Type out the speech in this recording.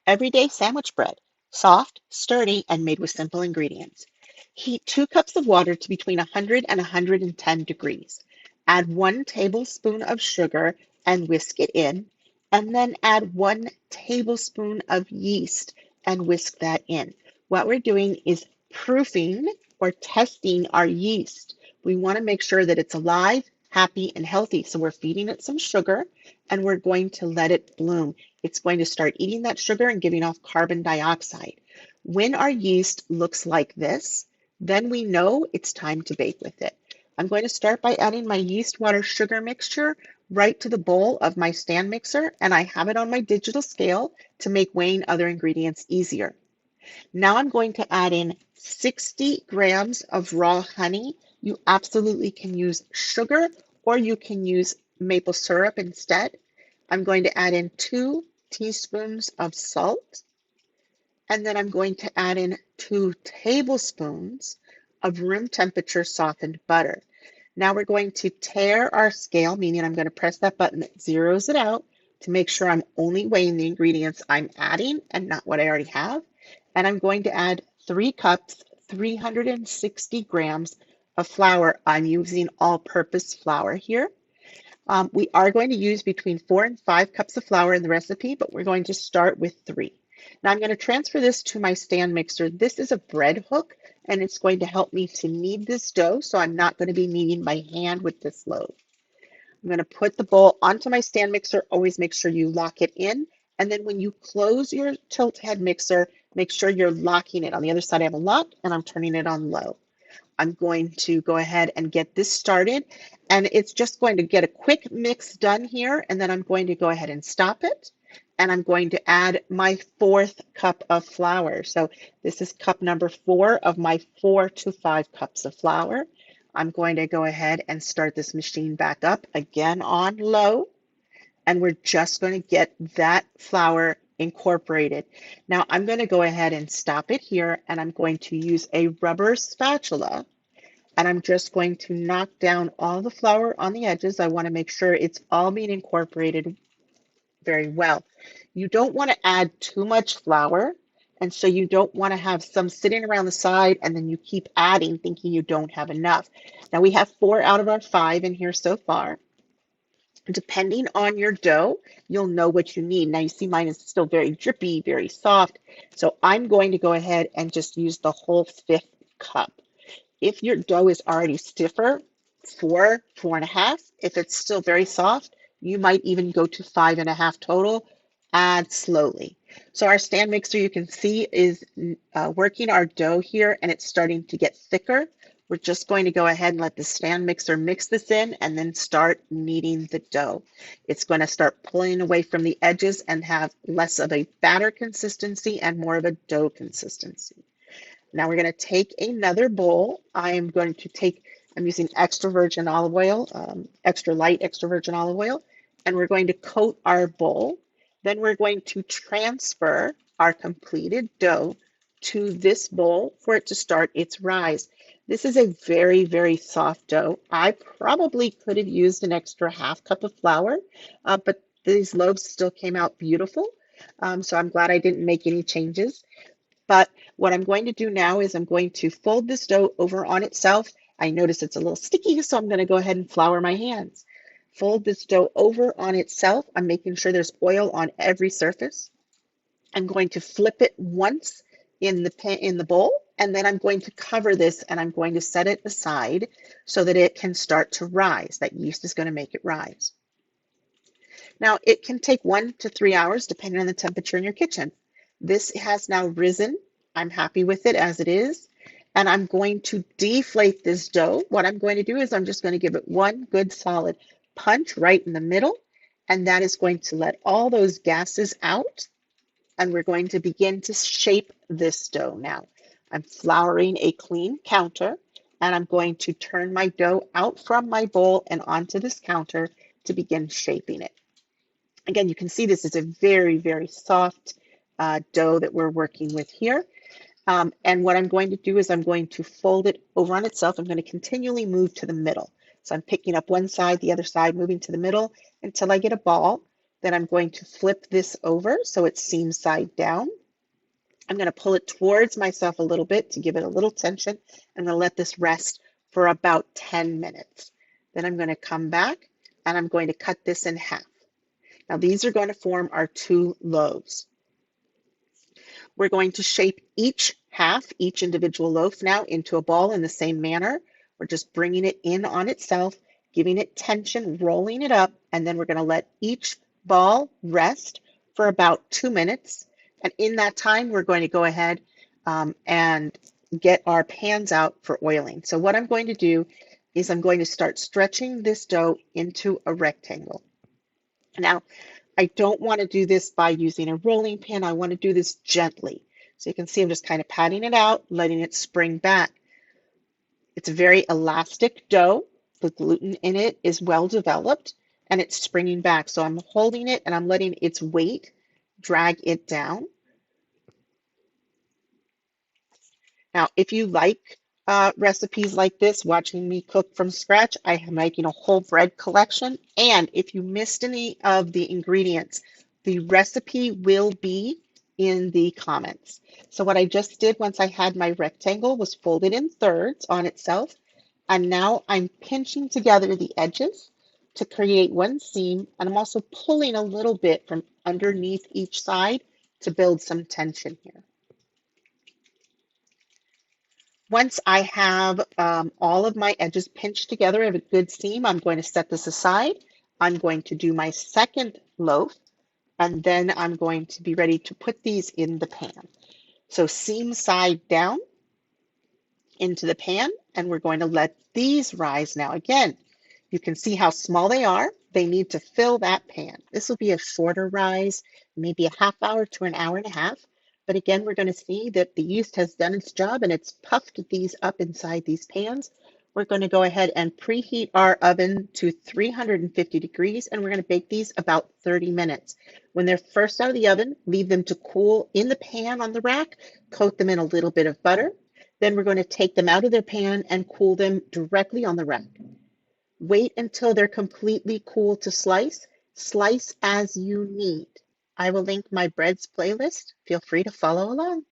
everyday sandwich bread, soft, sturdy, and made with simple ingredients. Heat 2 cups of water to between 100 and 110 degrees. Add 1 tablespoon of sugar and whisk it in, and then add 1 tablespoon of yeast and whisk that in. What we're doing is proofing or testing our yeast. We want to make sure that it's alive, happy, and healthy. So we're feeding it some sugar and we're going to let it bloom. It's going to start eating that sugar and giving off carbon dioxide. When our yeast looks like this, then we know it's time to bake with it. I'm going to start by adding my yeast water sugar mixture right to the bowl of my stand mixer, and I have it on my digital scale to make weighing other ingredients easier. Now I'm going to add in 60 grams of raw honey. You absolutely can use sugar or you can use maple syrup instead. I'm going to add in 2 teaspoons of salt, and then I'm going to add in 2 tablespoons of room temperature softened butter. Now we're going to tare our scale, meaning I'm going to press that button that zeroes it out to make sure I'm only weighing the ingredients I'm adding and not what I already have. And I'm going to add 3 cups, 360 grams of flour. I'm using all-purpose flour here. We are going to use between 4 and 5 cups of flour in the recipe, but we're going to start with 3. Now I'm going to transfer this to my stand mixer. This is a bread hook, and it's going to help me to knead this dough, so I'm not going to be kneading by hand with this loaf. I'm going to put the bowl onto my stand mixer. Always make sure you lock it in, and then when you close your tilt head mixer, make sure you're locking it. On the other side I have a lock, and I'm turning it on low. I'm going to go ahead and get this started, and it's just going to get a quick mix done here, and then I'm going to go ahead and stop it, and I'm going to add my 4th cup of flour. So this is cup number 4 of my 4 to 5 cups of flour. I'm going to go ahead and start this machine back up again on low, and we're just going to get that flour incorporated. Now I'm going to go ahead and stop it here, and I'm going to use a rubber spatula, and I'm just going to knock down all the flour on the edges. I want to make sure it's all being incorporated very well. You don't want to add too much flour, and so you don't want to have some sitting around the side and then you keep adding thinking you don't have enough. Now we have 4 out of our 5 in here so far. Depending on your dough, you'll know what you need. Now you see mine is still very drippy, very soft. So I'm going to go ahead and just use the whole 5th cup. If your dough is already stiffer, 4, 4.5. If it's still very soft, you might even go to 5.5 total. Add slowly. So our stand mixer, you can see, is working our dough here, and it's starting to get thicker. We're just going to go ahead and let the stand mixer mix this in and then start kneading the dough. It's going to start pulling away from the edges and have less of a batter consistency and more of a dough consistency. Now we're going to take another bowl. I'm using extra virgin olive oil, extra light extra virgin olive oil, and we're going to coat our bowl. Then we're going to transfer our completed dough to this bowl for it to start its rise. This is a very, very soft dough. I probably could have used an extra half cup of flour, but these loaves still came out beautiful. So I'm glad I didn't make any changes. But what I'm going to do now is I'm going to fold this dough over on itself. I notice it's a little sticky, so I'm going to go ahead and flour my hands. Fold this dough over on itself. I'm making sure there's oil on every surface. I'm going to flip it once in the bowl, and then I'm going to cover this and I'm going to set it aside so that it can start to rise. That yeast is going to make it rise. Now it can take 1 to 3 hours depending on the temperature in your kitchen. This has now risen. I'm happy with it as it is. And I'm going to deflate this dough. What I'm going to do is I'm just going to give it one good solid punch right in the middle. And that is going to let all those gases out. And we're going to begin to shape this dough now. I'm flouring a clean counter, and I'm going to turn my dough out from my bowl and onto this counter to begin shaping it. Again, you can see this is a very, very soft dough that we're working with here. And what I'm going to do is I'm going to fold it over on itself. I'm going to continually move to the middle. So I'm picking up one side, the other side, moving to the middle until I get a ball. Then I'm going to flip this over so it's seam side down. I'm going to pull it towards myself a little bit to give it a little tension. I'm going to let this rest for about 10 minutes. Then I'm going to come back and I'm going to cut this in half. Now these are going to form our two loaves. We're going to shape each half, each individual loaf now into a ball in the same manner. We're just bringing it in on itself, giving it tension, rolling it up, and then we're going to let each ball rest for about 2 minutes. And in that time, we're going to go ahead and get our pans out for oiling. So what I'm going to do is I'm going to start stretching this dough into a rectangle. Now, I don't want to do this by using a rolling pin. I want to do this gently. So you can see I'm just kind of patting it out, letting it spring back. It's a very elastic dough. The gluten in it is well developed and it's springing back. So I'm holding it and I'm letting its weight drag it down. Now, if you like recipes like this, watching me cook from scratch, I am making a whole bread collection. And if you missed any of the ingredients, the recipe will be in the comments. So what I just did once I had my rectangle was fold it in thirds on itself. And now I'm pinching together the edges to create one seam. And I'm also pulling a little bit from underneath each side to build some tension here. Once I have all of my edges pinched together, I have a good seam, I'm going to set this aside. I'm going to do my second loaf, and then I'm going to be ready to put these in the pan. So seam side down into the pan, and we're going to let these rise now. Again, you can see how small they are. They need to fill that pan. This will be a shorter rise, maybe a half hour to an hour and a half. But again, we're going to see that the yeast has done its job and it's puffed these up inside these pans. We're going to go ahead and preheat our oven to 350 degrees, and we're going to bake these about 30 minutes. When they're first out of the oven, leave them to cool in the pan on the rack, coat them in a little bit of butter. Then we're going to take them out of their pan and cool them directly on the rack. Wait until they're completely cool to slice. Slice as you need. I will link my breads playlist. Feel free to follow along.